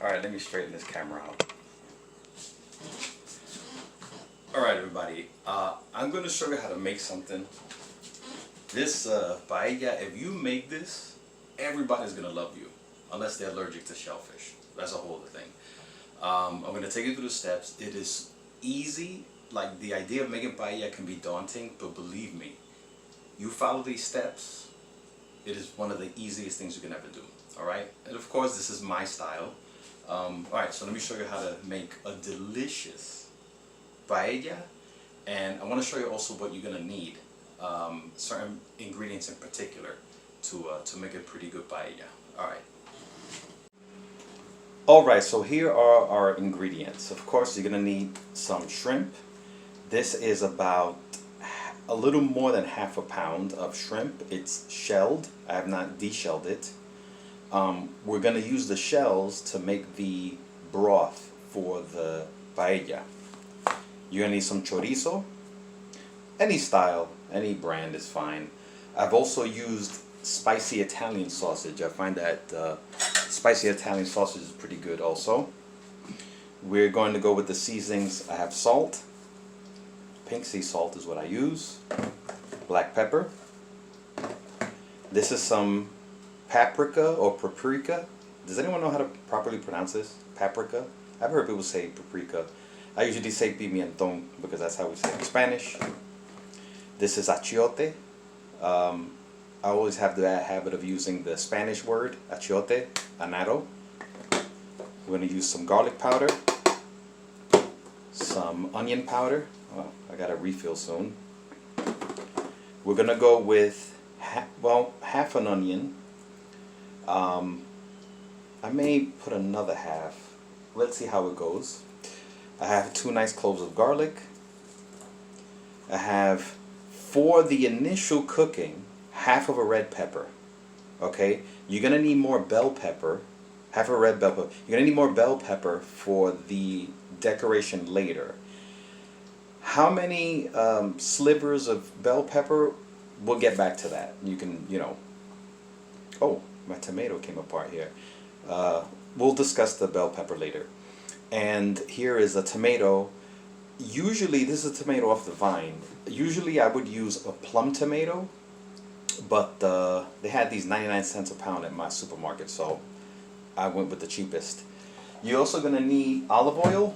Alright, let me straighten this camera out. Alright everybody, I'm going to show you how to make something. This paella, if you make this, everybody's going to love you. Unless they're allergic to shellfish. That's a whole other thing. I'm going to take you through the steps. It is easy. Like, the idea of making paella can be daunting, but believe me, you follow these steps, it is one of the easiest things you can ever do. Alright? And of course, this is my style. Alright, so let me show you how to make a delicious paella. And I want to show you also what you're going to need. Certain ingredients in particular to make a pretty good paella. Alright. Alright, so here are our ingredients. Of course, you're going to need some shrimp. This is about a little more than half a pound of shrimp. It's shelled. I have not deshelled it. We're going to use the shells to make the broth for the paella. You're going to need some chorizo. Any style, any brand is fine. I've also used spicy Italian sausage. I find that spicy Italian sausage is pretty good also. We're going to go with the seasonings. I have salt. Pink sea salt is what I use. Black pepper. This is some paprika or paprika. Does anyone know how to properly pronounce this? Paprika? I've heard people say paprika. I usually say pimienton because that's how we say it in Spanish. This is achiote. I always have the habit of using the Spanish word, achiote, annato. We're going to use some garlic powder, some onion powder. Oh, I got a refill soon. We're going to go with, half an onion. I may put another half. Let's see how it goes. I have 2 nice cloves of garlic. I have, for the initial cooking, half of a red pepper. Okay? You're going to need more bell pepper. Half a red bell pepper. You're going to need more bell pepper for the decoration later. How many slivers of bell pepper? We'll get back to that. You can, Oh, my tomato came apart here. We'll discuss the bell pepper later. And here is a tomato. Usually, this is a tomato off the vine. Usually, I would use a plum tomato, but they had these 99 cents a pound at my supermarket, so I went with the cheapest. You're also going to need olive oil.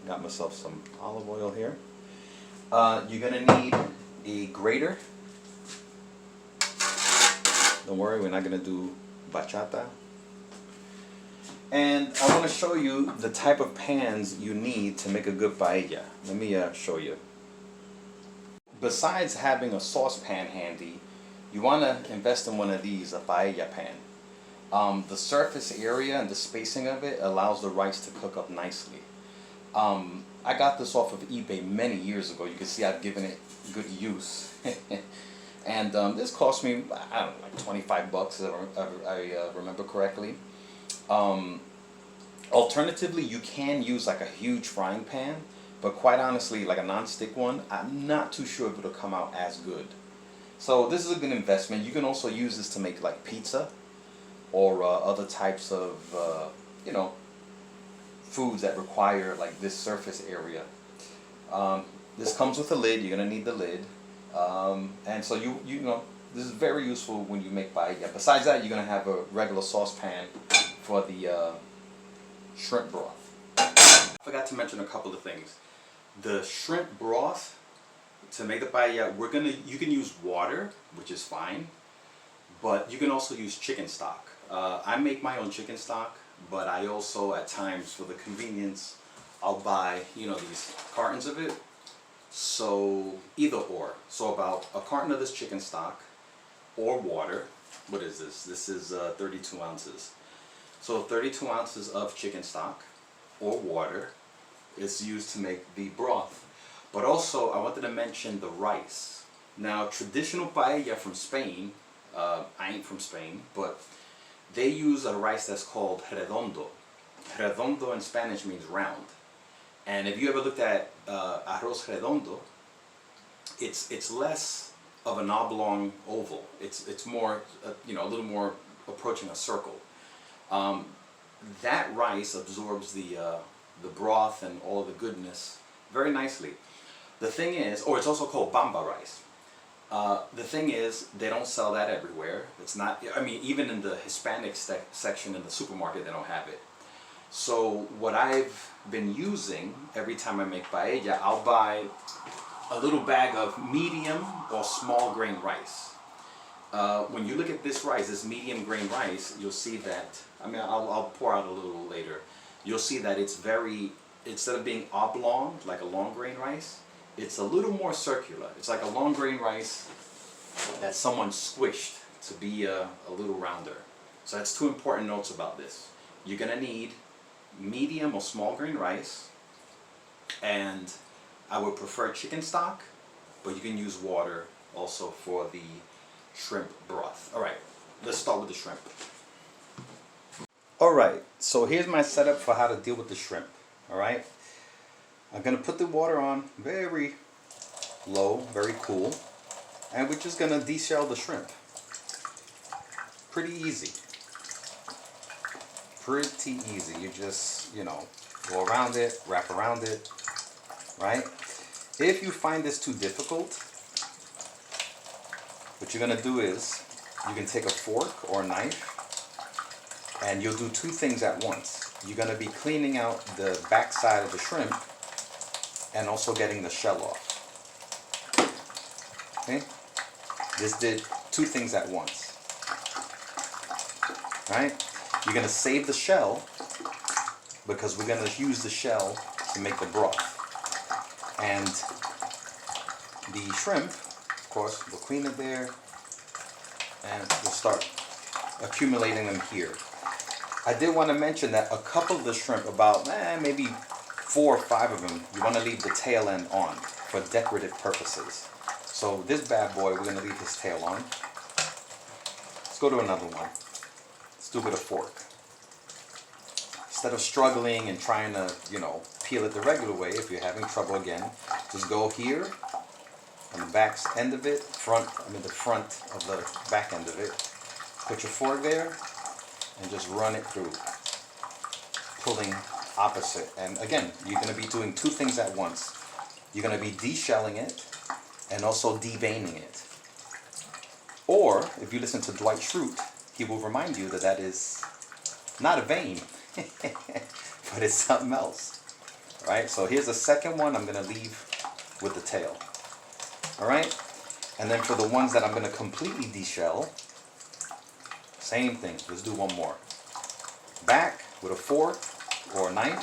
Got myself some olive oil here. You're going to need a grater. Don't worry, we're not going to do bachata. And I want to show you the type of pans you need to make a good paella. Let me show you. Besides having a saucepan handy, you want to invest in one of these, a paella pan. The surface area and the spacing of it allows the rice to cook up nicely. I got this off of eBay many years ago. You can see I've given it good use. And this cost me, I don't know, like 25 bucks if I remember correctly. Alternatively, you can use like a huge frying pan, but quite honestly, like a non-stick one, I'm not too sure if it'll come out as good. So this is a good investment. You can also use this to make like pizza or other types of, foods that require like this surface area. This comes with a lid. You're gonna need the lid, and so this is very useful when you make paella. Besides that, you're gonna have a regular saucepan for the shrimp broth. I forgot to mention a couple of things. The shrimp broth, to make the paella, you can use water, which is fine, but you can also use chicken stock. I make my own chicken stock, but I also at times, for the convenience, I'll buy these cartons of it. So either or. So about a carton of this chicken stock or water. What is this? This is 32 ounces. So 32 ounces of chicken stock or water is used to make the broth. But also, I wanted to mention the rice. Now, traditional paella from Spain, I ain't from Spain, but they use a rice that's called redondo. Redondo in Spanish means round. And if you ever looked at Arroz Redondo, it's less of an oblong oval. It's more, a little more approaching a circle. that rice absorbs the broth and all the goodness very nicely. The thing is, or it's also called Bamba Rice. The thing is, they don't sell that everywhere. It's not, I mean, even in the Hispanic section in the supermarket, they don't have it. So what I've been using every time I make paella, I'll buy a little bag of medium or small grain rice. When you look at this rice, this medium grain rice, you'll see that, I mean, I'll pour out a little later. You'll see that it's very, instead of being oblong, like a long grain rice, it's a little more circular. It's like a long grain rice that someone squished to be a little rounder. So that's two important notes about this. You're gonna need medium or small grain rice, and I would prefer chicken stock, but you can use water also for the shrimp broth. All right, let's start with the shrimp. All right, so here's my setup for how to deal with the shrimp. All right, I'm gonna put the water on very low, very cool, and we're just gonna deshell the shrimp. Pretty easy. Pretty easy. You just, you know, go around it, wrap around it, right? If you find this too difficult, what you're gonna do is you can take a fork or a knife and you'll do two things at once. You're gonna be cleaning out the back side of the shrimp and also getting the shell off. Okay? This did two things at once. Right? You're gonna save the shell because we're gonna use the shell to make the broth. And the shrimp, of course, we'll clean it there and we'll start accumulating them here. I did want to mention that a couple of the shrimp, about maybe 4 or 5 of them, you want to leave the tail end on for decorative purposes. So this bad boy, we're going to leave his tail on. Let's go to another one. Let's do it with a fork. Instead of struggling and trying to, you know, peel it the regular way, if you're having trouble again, just go here on the back end of it, the front of the back end of it. Put your fork there and just run it through, pulling opposite. And again, you're going to be doing two things at once. You're going to be deshelling it and also deveining it. Or, if you listen to Dwight Schrute, he will remind you that that is not a vein, but it's something else. All right, so here's the second one I'm going to leave with the tail. All right, and then for the ones that I'm going to completely deshell, same thing. Let's do one more. Back with a fork or a knife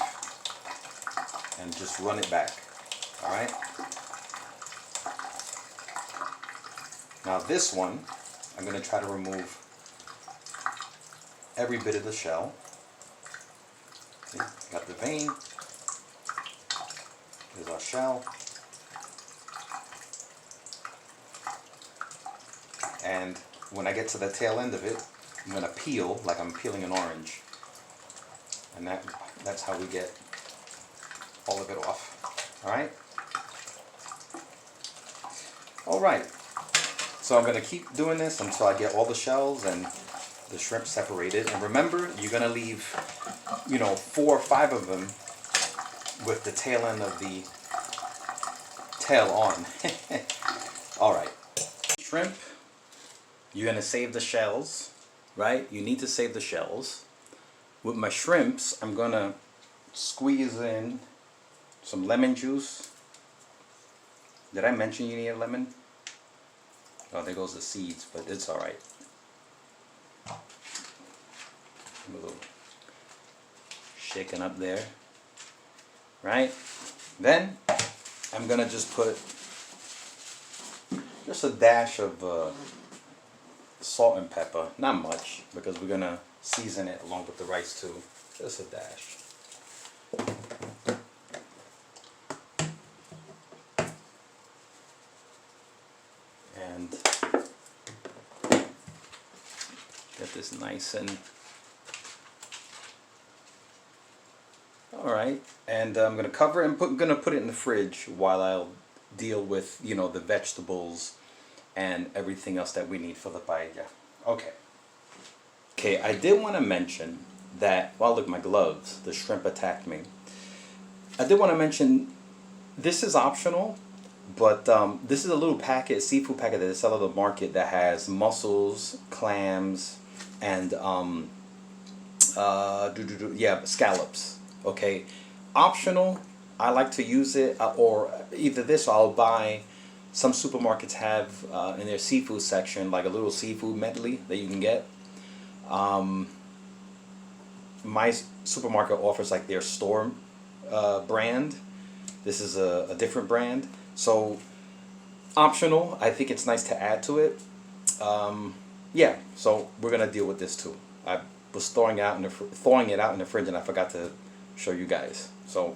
and just run it back. All right. Now this one, I'm going to try to remove every bit of the shell. See, got the vein. Here's our shell. And when I get to the tail end of it, I'm going to peel like I'm peeling an orange. And that's how we get all of it off. Alright? Alright. So I'm going to keep doing this until I get all the shells and the shrimp separated. And remember, you're going to leave, you know, 4 or 5 of them with the tail end of the tail on. Alright. Shrimp, you're going to save the shells. Right? You need to save the shells. With my shrimps, I'm going to squeeze in some lemon juice. Did I mention you need a lemon? Oh, there goes the seeds, but it's alright. A little shaken up there. Right? Then, I'm going to just put just a dash of salt and pepper, not much, because we're gonna season it along with the rice too. Just a dash. And get this nice and alright. And I'm gonna cover it and gonna put it in the fridge while I'll deal with, you know, the vegetables and everything else that we need for the paella. Okay. Okay, I did want to mention that, well, look, my gloves, the shrimp attacked me. I did want to mention, this is optional, but this is a little packet, seafood packet that they sell at the market that has mussels, clams, and yeah, scallops. Okay, optional. I like to use it, or either this or I'll buy. Some supermarkets have in their seafood section like a little seafood medley that you can get. My supermarket offers like their store brand. This is a different brand, so optional. I think it's nice to add to it. Yeah, so we're gonna deal with this too. I was thawing it out in the fridge and I forgot to show you guys. So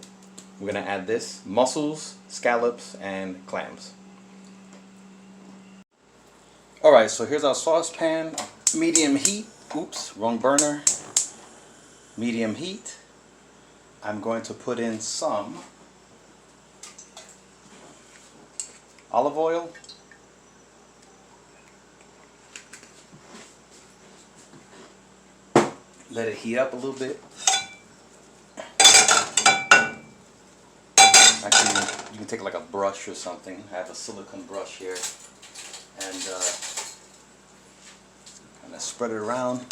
we're gonna add this: mussels, scallops, and clams. All right, so here's our saucepan, medium heat. Oops, wrong burner. Medium heat. I'm going to put in some olive oil. Let it heat up a little bit. Actually, you can take like a brush or something. I have a silicone brush here. And kind of spread it around.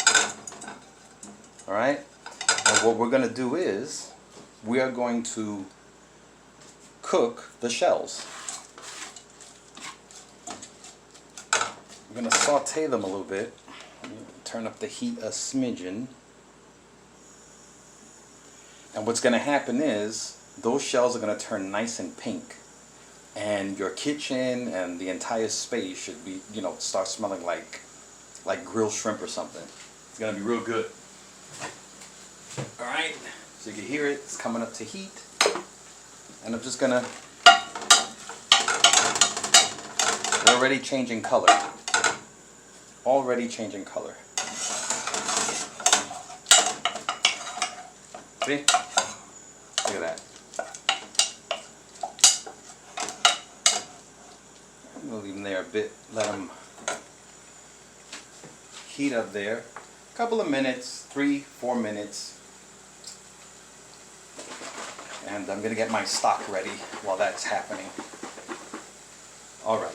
All right. And what we're going to do is we are going to cook the shells. We're going to saute them a little bit. Turn up the heat a smidgen. And what's going to happen is those shells are going to turn nice and pink. And your kitchen and the entire space should be, you know, start smelling like grilled shrimp or something. It's going to be real good. All right, so you can hear it. It's coming up to heat. And I'm just going to, they're already changing color. Already changing color. See? Look at that. We'll leave them there a bit, let them heat up there. A couple of minutes, 3-4 minutes. And I'm going to get my stock ready while that's happening. Alright.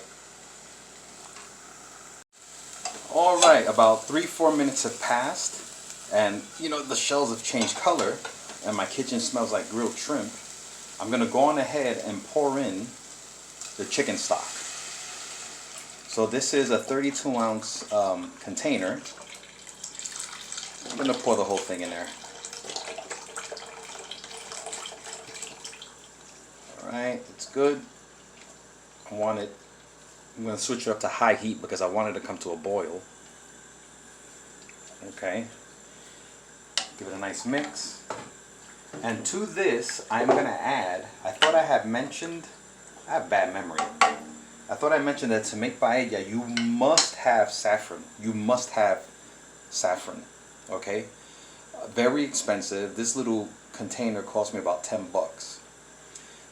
Alright, about 3-4 minutes have passed. And, you know, the shells have changed color. And my kitchen smells like grilled shrimp. I'm going to go on ahead and pour in the chicken stock. So this is a 32-ounce container. I'm going to pour the whole thing in there. Alright, it's good. I'm going to switch it up to high heat because I want it to come to a boil. Okay. Give it a nice mix. And to this, I'm going to add, I thought I had mentioned, I have bad memory. I thought I mentioned that to make paella, you must have saffron. You must have saffron. Okay? Very expensive. This little container cost me about 10 bucks.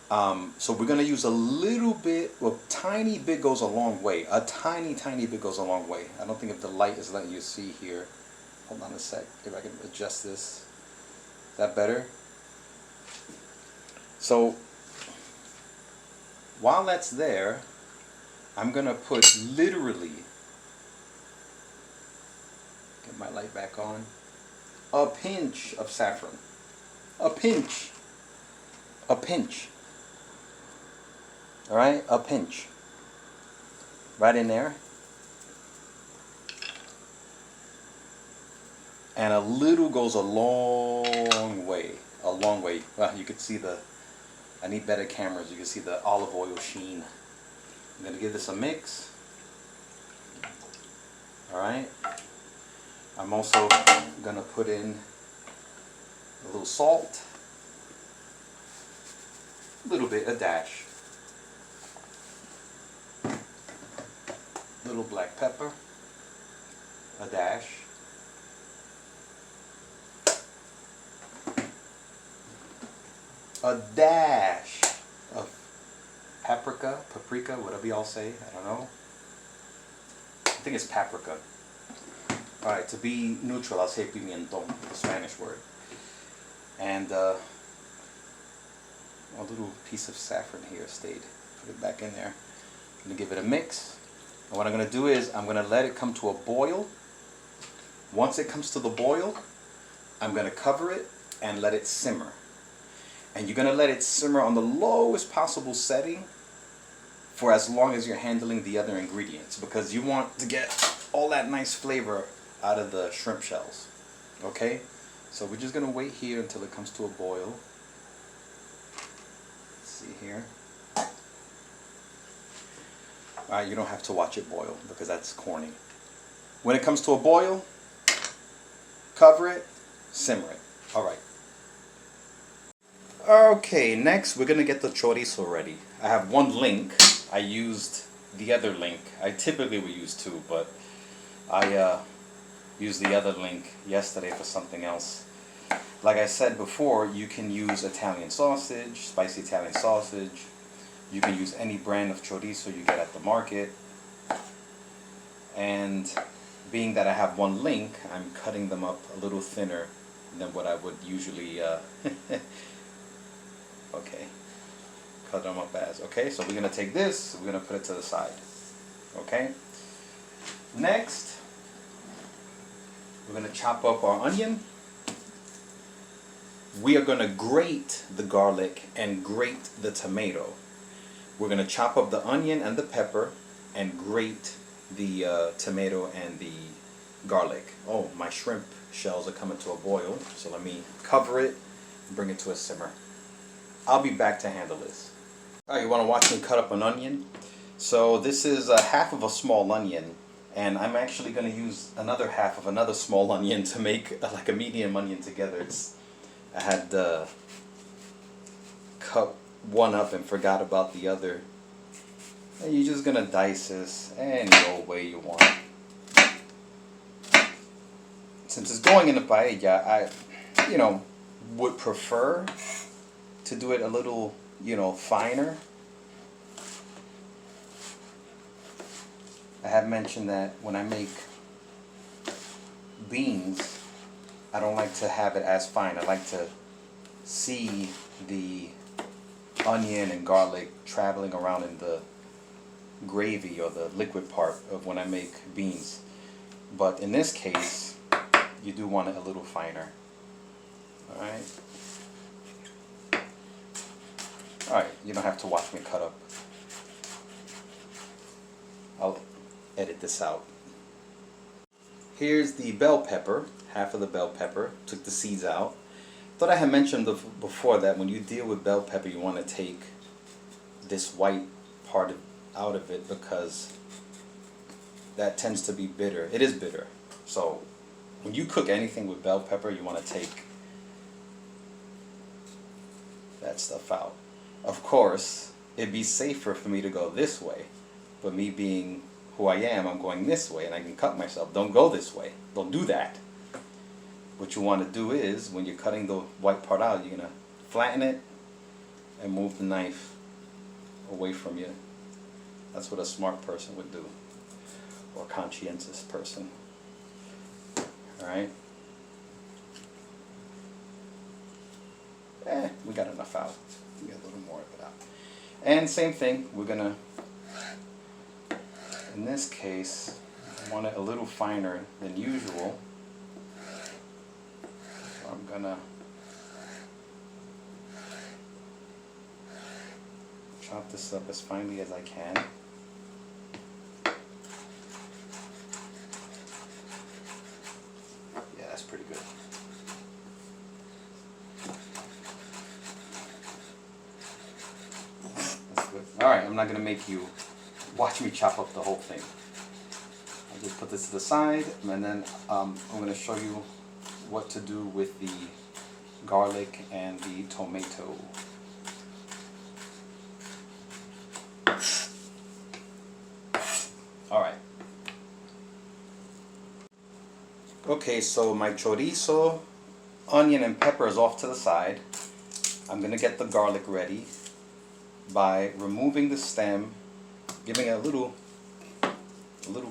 So we're going to use a little bit, well, tiny bit goes a long way. A tiny, tiny bit goes a long way. I don't think if the light is letting you see here. Hold on a sec. If I can adjust this. Is that better? So, while that's there, I'm going to put literally, get my light back on, a pinch of saffron. A pinch. A pinch. Alright, a pinch. Right in there. And a little goes a long way. A long way. Well, you could see I need better cameras. You can see the olive oil sheen. I'm going to give this a mix. Alright. I'm also going to put in a little salt. A little bit, a dash. Little black pepper. A dash. A dash of paprika, whatever y'all say, I don't know. I think it's paprika. Alright, to be neutral, I'll say pimiento, the Spanish word. And a little piece of saffron here stayed. Put it back in there. I'm going to give it a mix. And what I'm going to do is I'm going to let it come to a boil. Once it comes to the boil, I'm going to cover it and let it simmer. And you're going to let it simmer on the lowest possible setting for as long as you're handling the other ingredients, because you want to get all that nice flavor out of the shrimp shells. Okay? So we're just going to wait here until it comes to a boil. Let's see here. Alright, you don't have to watch it boil because that's corny. When it comes to a boil, cover it, simmer it. Alright. Okay, next we're going to get the chorizo ready. I have one link. I used the other link. I typically would use two, but I used the other link yesterday for something else. Like I said before, you can use Italian sausage, spicy Italian sausage. You can use any brand of chorizo you get at the market. And being that I have one link, I'm cutting them up a little thinner than what I would usually okay, cut them up as. Okay, so we're going to take this, we're going to put it to the side. Okay, next we're going to chop up our onion. We are going to grate the garlic and grate the tomato. We're going to chop up the onion and the pepper and grate the tomato and the garlic. Oh, my shrimp shells are coming to a boil, so let me cover it and bring it to a simmer. I'll be back to handle this. Alright, you want to watch me cut up an onion? So this is half of a small onion, and I'm actually going to use another half of another small onion to make like a medium onion together. I had cut one up and forgot about the other. And you're just going to dice this any old way you want. Since it's going in a paella, I, would prefer to do it a little, finer. I have mentioned that when I make beans, I don't like to have it as fine. I like to see the onion and garlic traveling around in the gravy or the liquid part of when I make beans. But in this case, you do want it a little finer. Alright? Alright, you don't have to watch me cut up. I'll edit this out. Here's the bell pepper, half of the bell pepper. Took the seeds out. Thought I had mentioned before that when you deal with bell pepper, you want to take this white part out of it because that tends to be bitter. It is bitter. So when you cook anything with bell pepper, you want to take that stuff out. Of course, it'd be safer for me to go this way, but me being who I am, I'm going this way and I can cut myself. Don't go this way. Don't do that. What you want to do is, when you're cutting the white part out, you're going to flatten it and move the knife away from you. That's what a smart person would do, or a conscientious person. Alright? We got enough out. We got a little more of it out. And same thing, we're going to, in this case, I want it a little finer than usual. So I'm going to chop this up as finely as I can. Yeah, that's pretty good. That's good. Alright, I'm not going to make you watch me chop up the whole thing. I'll just put this to the side, and then I'm going to show you what to do with the garlic and the tomato. Alright. Okay, so my chorizo, onion, and pepper is off to the side. I'm going to get the garlic ready by removing the stem, giving it a little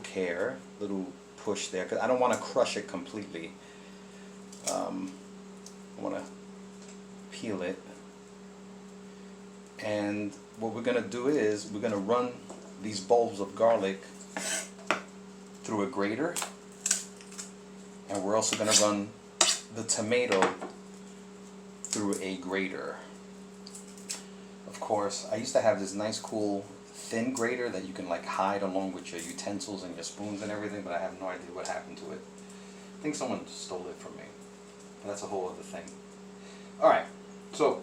care, little push there because I don't want to crush it completely. I want to peel it. And what we're going to do is we're going to run these bulbs of garlic through a grater. And we're also going to run the tomato through a grater. Of course, I used to have this nice cool thin grater that you can like hide along with your utensils and your spoons and everything, but I have no idea what happened to it. I think someone stole it from me. But that's a whole other thing. Alright, so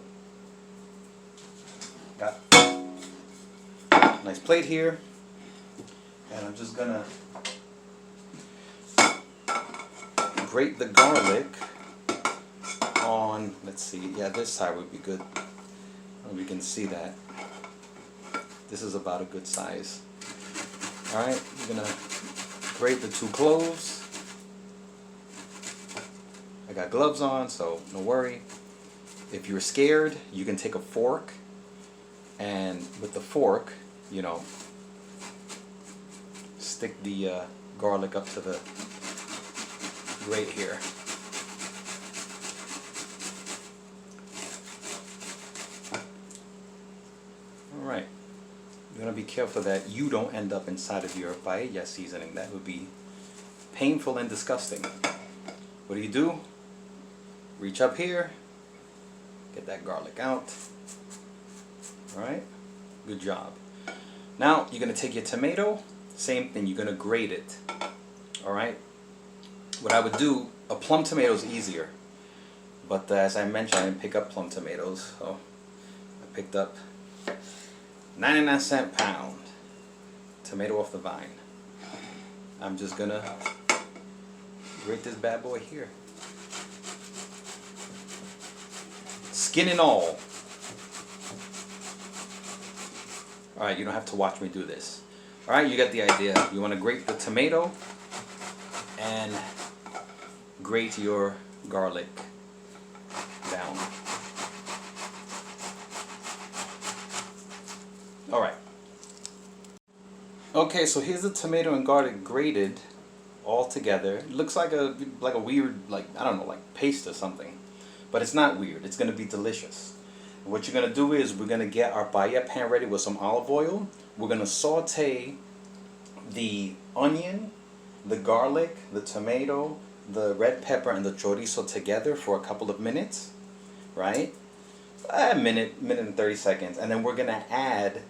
got a nice plate here, and I'm just gonna grate the garlic on, let's see, yeah, this side would be good. We can see that. This is about a good size. Alright, we're gonna grate the 2 cloves. I got gloves on, so no worry. If you're scared, you can take a fork, and with the fork, you know, stick the garlic up to the grate here. Alright, you're going to be careful that you don't end up inside of your paella seasoning. That would be painful and disgusting. What do? Reach up here, get that garlic out. Alright, good job. Now you're going to take your tomato, same thing, you're going to grate it. Alright, what I would do, a plum tomato is easier, but as I mentioned, I didn't pick up plum tomatoes, so I picked up 99-cent pound tomato off the vine. I'm just gonna grate this bad boy here, skin and all. Alright, you don't have to watch me do this. Alright, you get the idea. You want to grate the tomato and grate your garlic down. Alright. Okay, so here's the tomato and garlic grated all together. It looks like a weird, like, I don't know, like paste or something. But it's not weird. It's going to be delicious. And what you're going to do is we're going to get our paella pan ready with some olive oil. We're going to saute the onion, the garlic, the tomato, the red pepper, and the chorizo together for a couple of minutes. Right? A minute and 30 seconds. And then we're going to add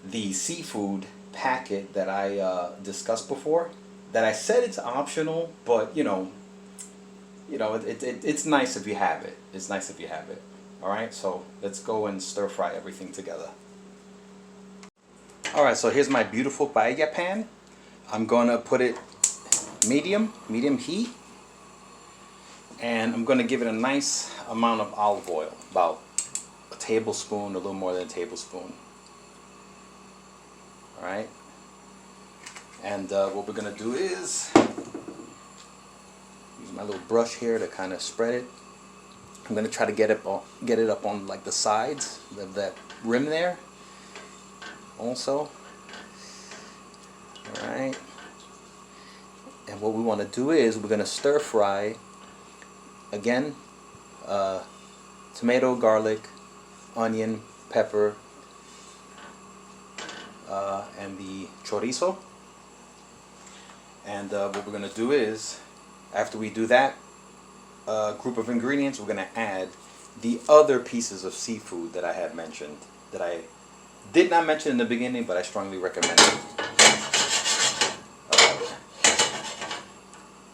the seafood packet that I discussed before. That I said it's optional, but you know, it's nice if you have it. It's nice if you have it. Alright, so let's go and stir fry everything together. Alright, so here's my beautiful paella pan. I'm going to put it medium heat. And I'm going to give it a nice amount of olive oil. About a tablespoon, a little more than a tablespoon. Alright. And what we're going to do is use my little brush here to kind of spread it. I'm going to try to get it up on like the sides of that rim there also. Alright. And what we want to do is we're going to stir fry again tomato, garlic, onion, pepper, and the chorizo. And what we're going to do is, after we do that group of ingredients, we're going to add the other pieces of seafood that I had mentioned, that I did not mention in the beginning, but I strongly recommend it.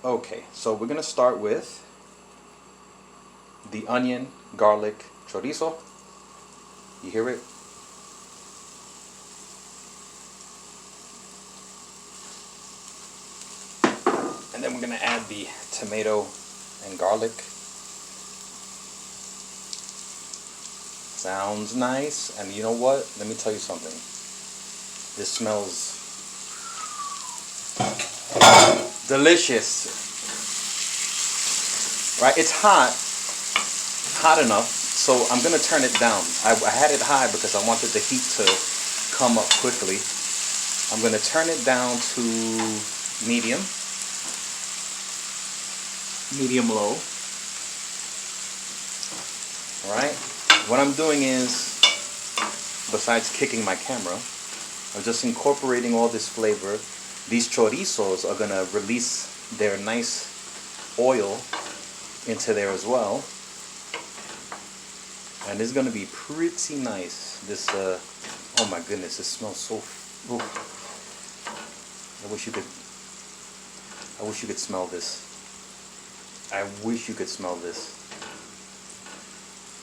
Okay, so we're going to start with the onion, garlic, chorizo. You hear it? And then we're going to add the tomato and garlic. Sounds nice. And you know what? Let me tell you something. This smells delicious. Right? It's hot enough. So I'm going to turn it down. I had it high because I wanted the heat to come up quickly. I'm going to turn it down to medium. medium low. Alright, what I'm doing is, besides kicking my camera, I'm just incorporating all this flavor. These chorizos are going to release their nice oil into there as well. And it's going to be pretty nice. This, oh my goodness, it smells so, ooh. I wish you could smell this. I wish you could smell this.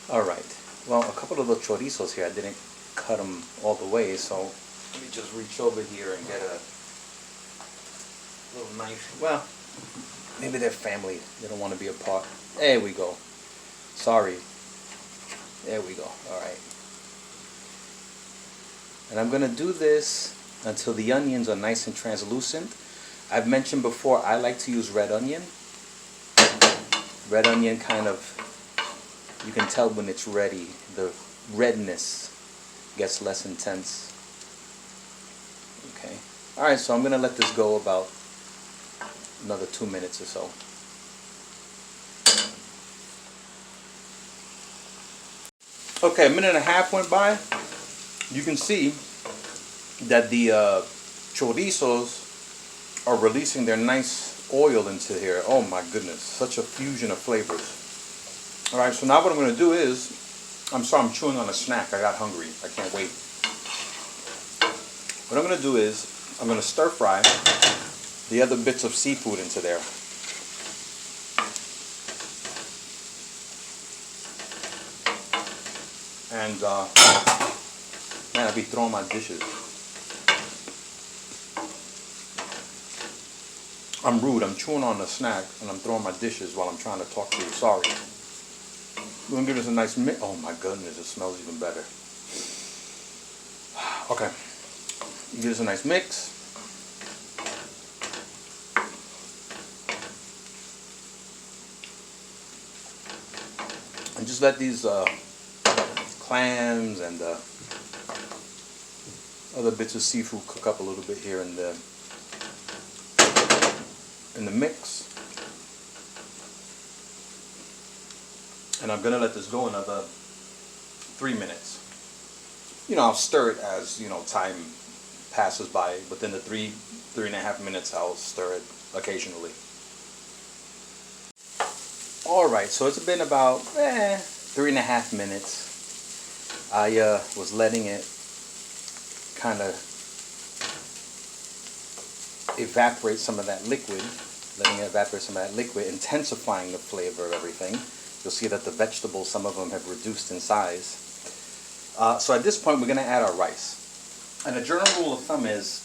Alright, well, a couple of the chorizos here, I didn't cut them all the way, so let me just reach over here and get a little knife. Well, maybe they're family, they don't want to be apart. There we go. Sorry. There we go. Alright. And I'm going to do this until the onions are nice and translucent. I've mentioned before, I like to use red onion. Red onion kind of, you can tell when it's ready, the redness gets less intense. Okay. Alright, so I'm going to let this go about another 2 minutes or so. Okay, a minute and a half went by. You can see that the chorizos are releasing their nice oil into here. Oh my goodness, such a fusion of flavors. Alright, so now what I'm going to do is, I'm sorry, I'm chewing on a snack. I got hungry. I can't wait. What I'm going to do is, I'm going to stir fry the other bits of seafood into there. And, man, I'll be throwing my dishes. I'm rude. I'm chewing on a snack and I'm throwing my dishes while I'm trying to talk to you. Sorry. We're going to give this a nice mix. Oh my goodness, it smells even better. Okay. Give this a nice mix. And just let these clams and other bits of seafood cook up a little bit here in the mix. And I'm gonna let this go another 3 minutes. You know, I'll stir it as, you know, time passes by. Within the 3.5 minutes, I'll stir it occasionally. Alright, so it's been about 3.5 minutes. I was letting it kind of evaporate some of that liquid, intensifying the flavor of everything. You'll see that the vegetables, some of them have reduced in size. So at this point, we're going to add our rice. And a general rule of thumb is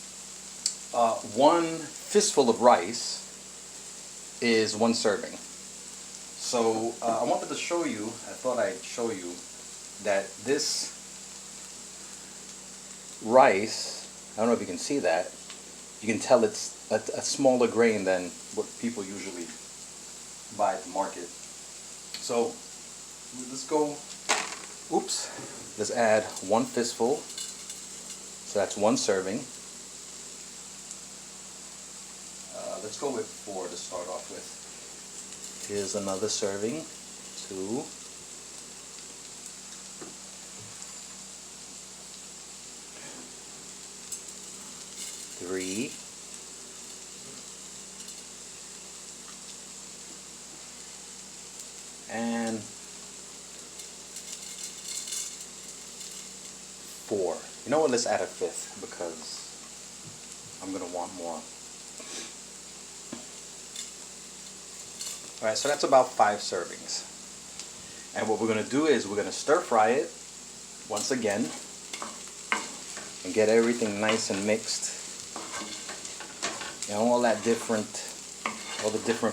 1 fistful of rice is 1 serving. So I wanted to show you, I thought I'd show you that this rice, I don't know if you can see that, you can tell it's a smaller grain than what people usually buy at the market. So let's go, let's add 1 fistful, so that's 1 serving. Let's go with 4 to start off with. Here's another serving, 2. Three, and 4. You know what? Let's add a 5th because I'm gonna want more. All right, so that's about 5 servings. And what we're gonna do is we're gonna stir fry it once again and get everything nice and mixed. You know, all the different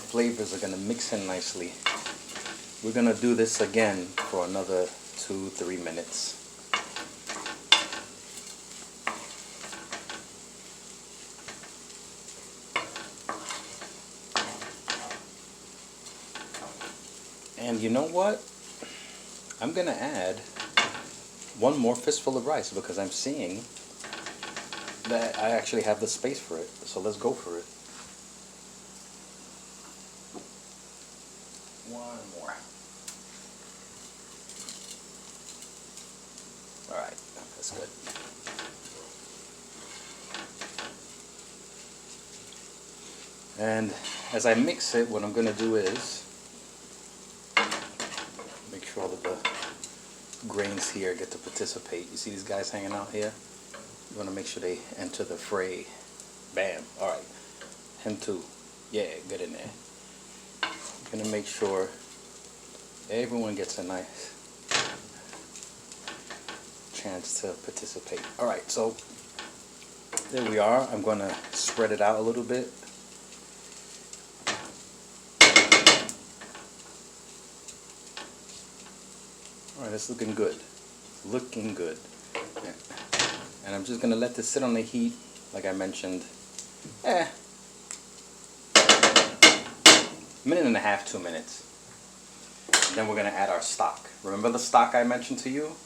flavors are going to mix in nicely. We're going to do this again for another 2-3 minutes. And you know what? I'm going to add 1 more fistful of rice because I'm seeing that I actually have the space for it. So let's go for it. more. All right, that's good. And as I mix it, what I'm going to do is make sure all of the grains here get to participate. You see these guys hanging out here? You want to make sure they enter the fray. Bam. All right. Him too. Yeah, good in there. I'm going to make sure everyone gets a nice chance to participate. All right, so there we are. I'm going to spread it out a little bit. All right, it's looking good. Looking good. Yeah. And I'm just going to let this sit on the heat, like I mentioned. Minute and a half, 2 minutes. And then we're going to add our stock. Remember the stock I mentioned to you?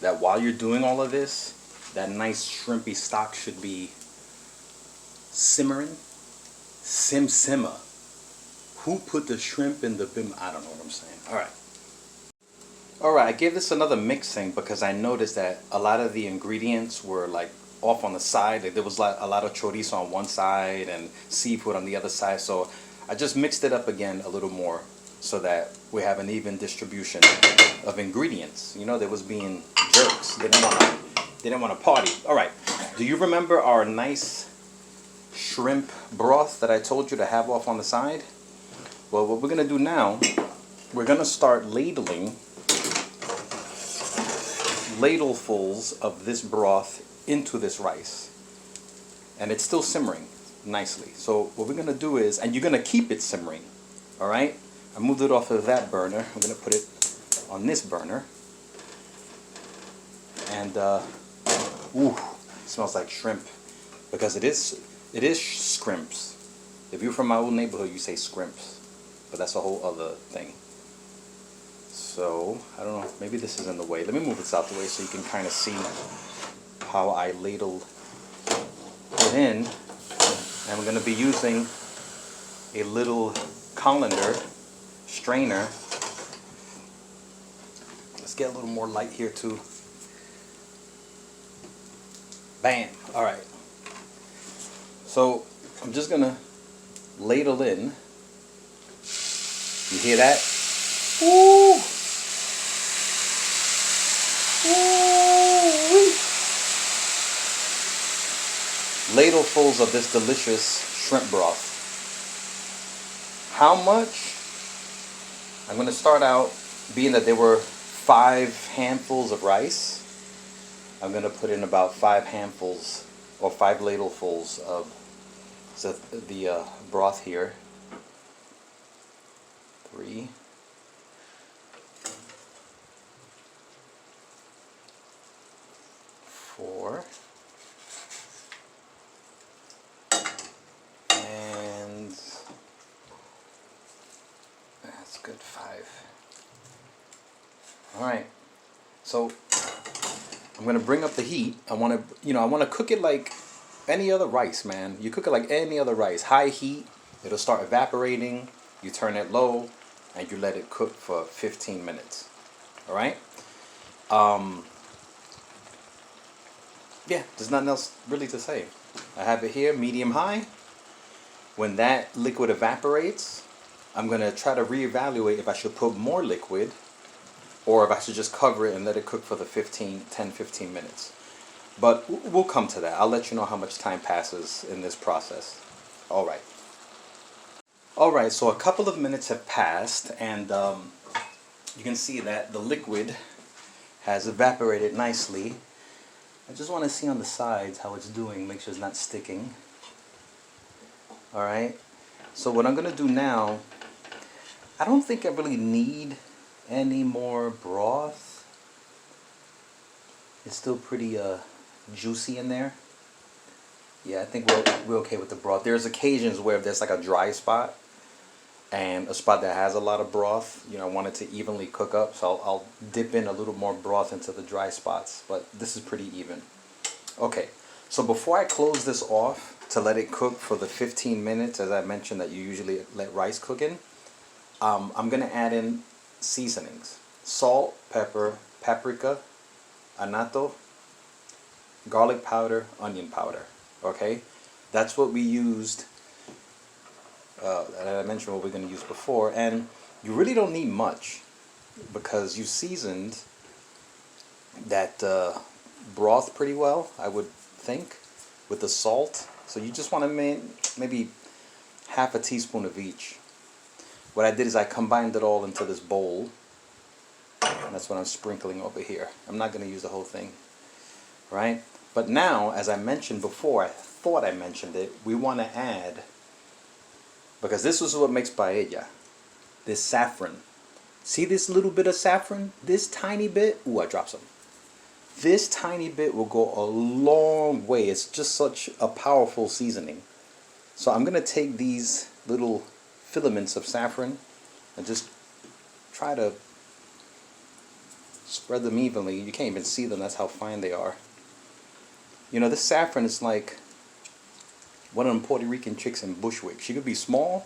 That while you're doing all of this, that nice shrimpy stock should be simmering. Simmer. Who put the shrimp in the bim? I don't know what I'm saying. All right. Alright, I gave this another mixing because I noticed that a lot of the ingredients were like off on the side. Like there was like a lot of chorizo on one side and seafood on the other side. So I just mixed it up again a little more so that we have an even distribution of ingredients. You know, they was being jerks. They didn't want to party. Alright, do you remember our nice shrimp broth that I told you to have off on the side? Well, what we're going to do now, we're going to start ladling ladlefuls of this broth into this rice, and it's still simmering nicely. So what we're gonna do is, and you're gonna keep it simmering, all right? I moved it off of that burner. I'm gonna put it on this burner, and ooh, it smells like shrimp because it is scrimps. If you're from my old neighborhood, you say scrimps, but that's a whole other thing. So, I don't know, maybe this is in the way. Let me move this out the way so you can kind of see how I ladled it in. And we're going to be using a little colander strainer. Let's get a little more light here too. Bam! Alright. So, I'm just going to ladle in. You hear that? Ooh! Ladlefuls of this delicious shrimp broth. How much? I'm going to start out, being that there were 5 handfuls of rice, I'm going to put in about 5 handfuls or 5 ladlefuls of the broth here. 3. 4. And that's good, 5. All right. So I'm gonna bring up the heat. I want to cook it like any other rice, man. You cook it like any other rice. High heat. It'll start evaporating. You turn it low, and you let it cook for 15 minutes. All right. Yeah, there's nothing else really to say. I have it here, medium high. When that liquid evaporates, I'm going to try to reevaluate if I should put more liquid or if I should just cover it and let it cook for the 10-15 minutes. But we'll come to that. I'll let you know how much time passes in this process. All right. All right, so a couple of minutes have passed, and you can see that the liquid has evaporated nicely. I just want to see on the sides how it's doing, make sure it's not sticking. Alright, so what I'm going to do now, I don't think I really need any more broth. It's still pretty juicy in there. Yeah, I think we're okay with the broth. There's occasions where there's like a dry spot and a spot that has a lot of broth. You know, I want it to evenly cook up, so I'll dip in a little more broth into the dry spots, but this is pretty even. Okay, so before I close this off to let it cook for the 15 minutes, as I mentioned that you usually let rice cook in, I'm going to add in seasonings: salt, pepper, paprika, Annato, garlic powder, onion powder. Okay, that's what we used. I mentioned what we're going to use before, and you really don't need much because you seasoned that broth pretty well, I would think, with the salt. So you just want to maybe half a teaspoon of each. What I did is I combined it all into this bowl, and that's what I'm sprinkling over here. I'm not going to use the whole thing, right? But now, as I mentioned before, I thought I mentioned it, we want to add, because this is what makes paella, this saffron. See this little bit of saffron? This tiny bit? Ooh, I dropped some. This tiny bit will go a long way. It's just such a powerful seasoning. So I'm going to take these little filaments of saffron and just try to spread them evenly. You can't even see them, that's how fine they are. You know, this saffron is like one of them Puerto Rican chicks in Bushwick. She could be small,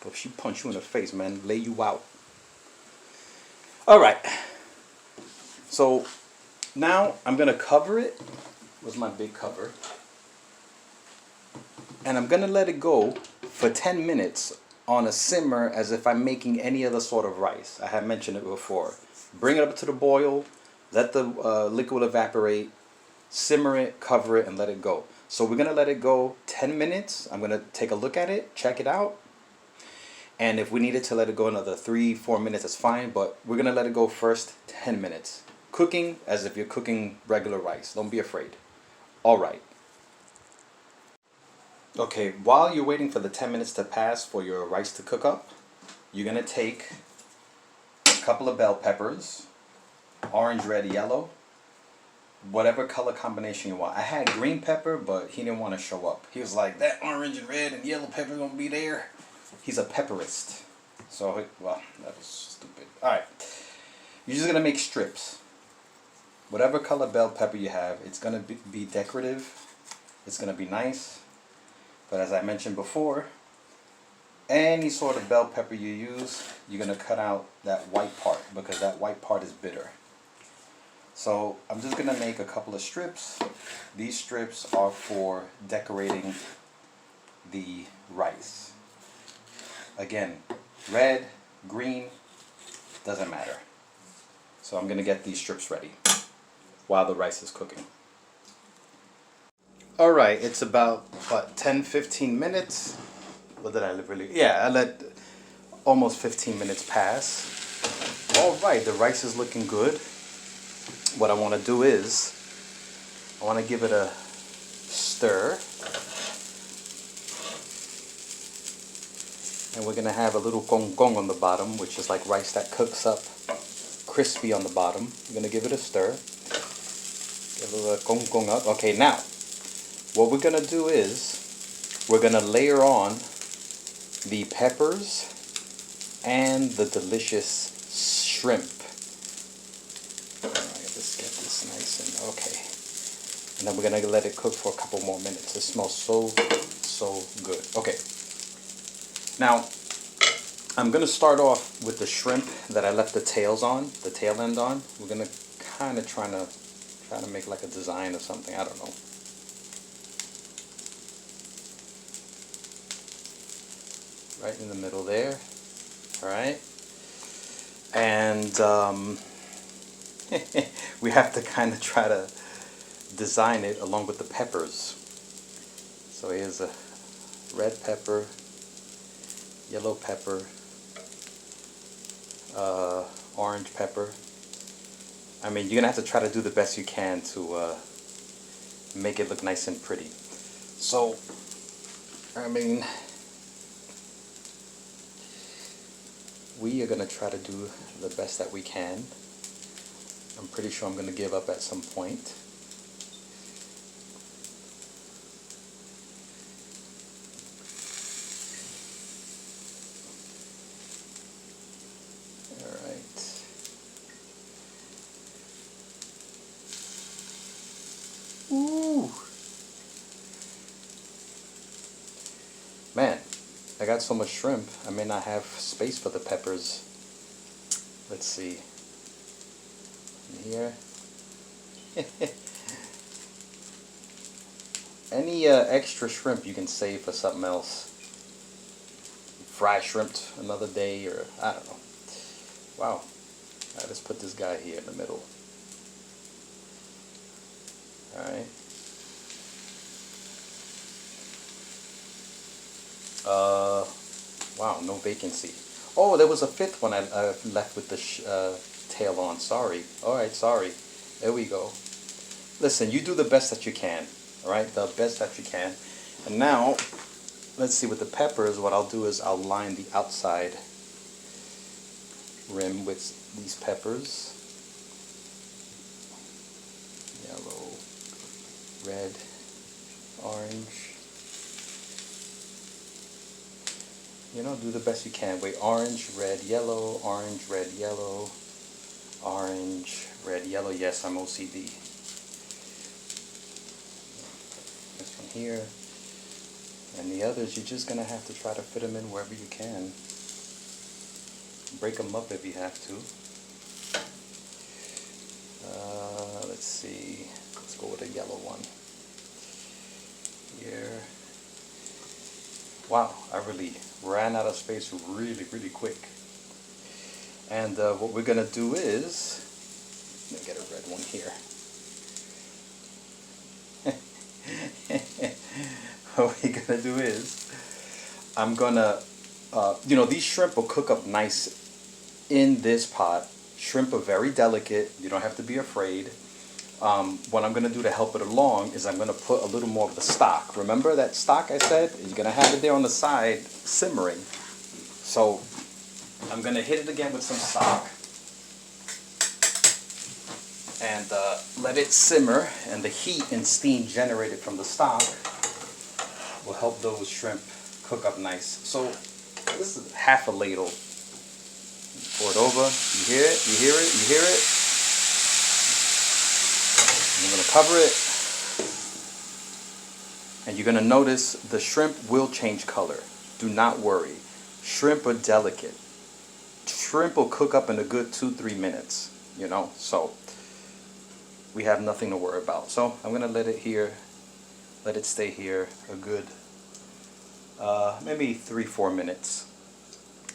but if she punch you in the face, man, lay you out. Alright, so now I'm going to cover it with my big cover, and I'm going to let it go for 10 minutes on a simmer as if I'm making any other sort of rice. I have mentioned it before. Bring it up to the boil, let the liquid evaporate, simmer it, cover it, and let it go. So we're going to let it go 10 minutes. I'm going to take a look at it, check it out. And if we needed to let it go another 3-4 minutes, that's fine. But we're going to let it go first 10 minutes. Cooking as if you're cooking regular rice. Don't be afraid. All right. Okay, while you're waiting for the 10 minutes to pass for your rice to cook up, you're going to take a couple of bell peppers, orange, red, yellow, whatever color combination you want. I had green pepper, but he didn't want to show up. He was like, that orange and red and yellow pepper gonna be there. He's a pepperist. So, well, that was stupid. Alright, you're just gonna make strips. Whatever color bell pepper you have, it's gonna be decorative. It's gonna be nice. But as I mentioned before, any sort of bell pepper you use, you're gonna cut out that white part because that white part is bitter. So I'm just gonna make a couple of strips. These strips are for decorating the rice. Again, red, green, doesn't matter. So I'm gonna get these strips ready while the rice is cooking. Alright, it's about, what, 10-15 minutes? What did I really? Yeah, I let almost 15 minutes pass. Alright, the rice is looking good. What I want to do is, I want to give it a stir. And we're going to have a little gong gong on the bottom, which is like rice that cooks up crispy on the bottom. We're going to give it a stir. Give a little gong gong up. Okay, now, what we're going to do is, we're going to layer on the peppers and the delicious shrimp. Let's get this nice and okay. And then we're going to let it cook for a couple more minutes. It smells so good. Okay. Now, I'm going to start off with the shrimp that I left the tails on, the tail end on. We're going to kind of try to make like a design or something. I don't know. Right in the middle there. Alright. And we have to kind of try to design it along with the peppers. So here's a red pepper, yellow pepper, orange pepper. I mean, you're going to have to try to do the best you can to make it look nice and pretty. So, I mean, we are going to try to do the best that we can. I'm pretty sure I'm going to give up at some point. Alright. Ooh! Man, I got so much shrimp, I may not have space for the peppers. Let's see. Here. Any extra shrimp you can save for something else. Fry shrimp another day, or I don't know. Wow. Alright, let's put this guy here in the middle. Alright. Wow, no vacancy. Oh, there was a fifth one I left with the tail on. Sorry. Alright, sorry. There we go. Listen, you do the best that you can. Alright, the best that you can. And now, let's see, with the peppers, what I'll do is I'll line the outside rim with these peppers. Yellow, red, orange. You know, do the best you can. Wait, orange, red, yellow, orange, red, yellow, orange, red, yellow. Yes, I'm OCD. This one here. And the others, you're just going to have to try to fit them in wherever you can. Break them up if you have to. Let's see. Let's go with a yellow one. Here. Wow, I really ran out of space really, really quick. And what we're going to do is, let me get a red one here. What we're going to do is, I'm going to, you know, these shrimp will cook up nice in this pot. Shrimp are very delicate. You don't have to be afraid. What I'm going to do to help it along is I'm going to put a little more of the stock. Remember that stock I said? You're going to have it there on the side simmering. So I'm going to hit it again with some stock and let it simmer, and the heat and steam generated from the stock will help those shrimp cook up nice. So this is half a ladle. Pour it over. You hear it? You hear it? You hear it? I'm going to cover it, and you're going to notice the shrimp will change color. Do not worry. Shrimp are delicate. Shrimp will cook up in a good 2-3 minutes, you know, so we have nothing to worry about. So I'm going to let it stay here a good maybe 3-4 minutes.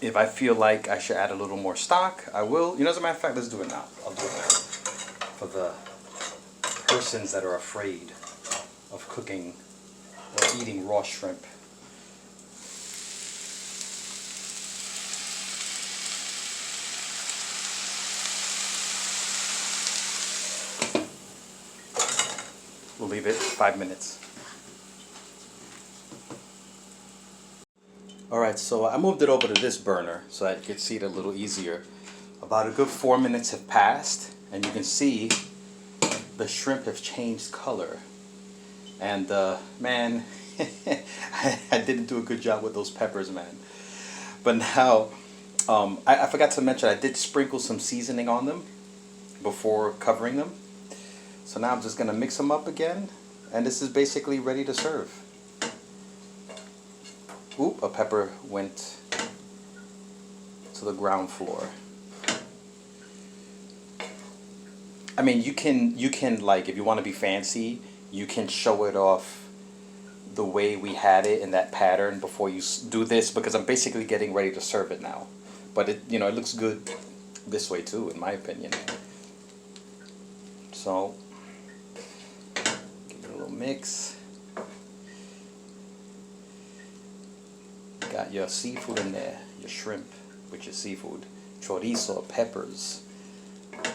If I feel like I should add a little more stock, I will. You know, as a matter of fact, let's do it now. I'll do it now for the persons that are afraid of cooking or eating raw shrimp. We'll leave it 5 minutes. Alright, so I moved it over to this burner so that you could see it a little easier. About a good 4 minutes have passed, and you can see the shrimp have changed color. And man, I didn't do a good job with those peppers, man. But now, I forgot to mention, I did sprinkle some seasoning on them before covering them. So now I'm just going to mix them up again, and this is basically ready to serve. Oop, a pepper went to the ground floor. I mean, you can like, if you want to be fancy, you can show it off the way we had it in that pattern before you do this, because I'm basically getting ready to serve it now. But it, you know, it looks good this way too, in my opinion. So give it a little mix. Got your seafood in there, your shrimp with your seafood, chorizo, peppers,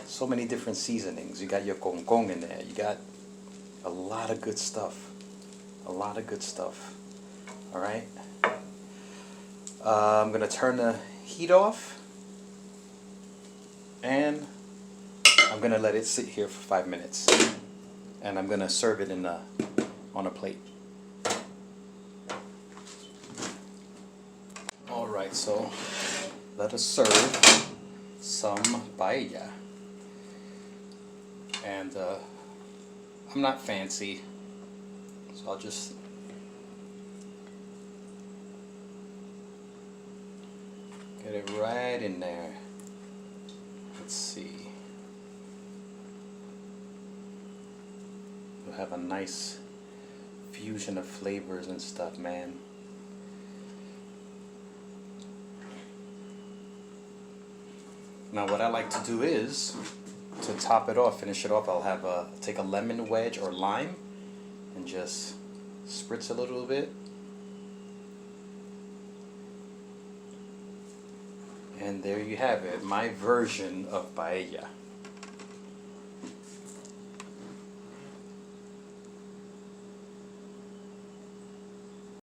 so many different seasonings. You got your gong gong in there. You got a lot of good stuff. A lot of good stuff. All right. I'm gonna turn the heat off, and I'm gonna let it sit here for 5 minutes, and I'm gonna serve it in on a plate. Alright, so let us serve some paella. And I'm not fancy, so I'll just get it right in there. let's see. You'll have a nice fusion of flavors and stuff, man. Now what I like to do is, to top it off, finish it off, I'll have take a lemon wedge or lime and just spritz a little bit. And there you have it, my version of paella.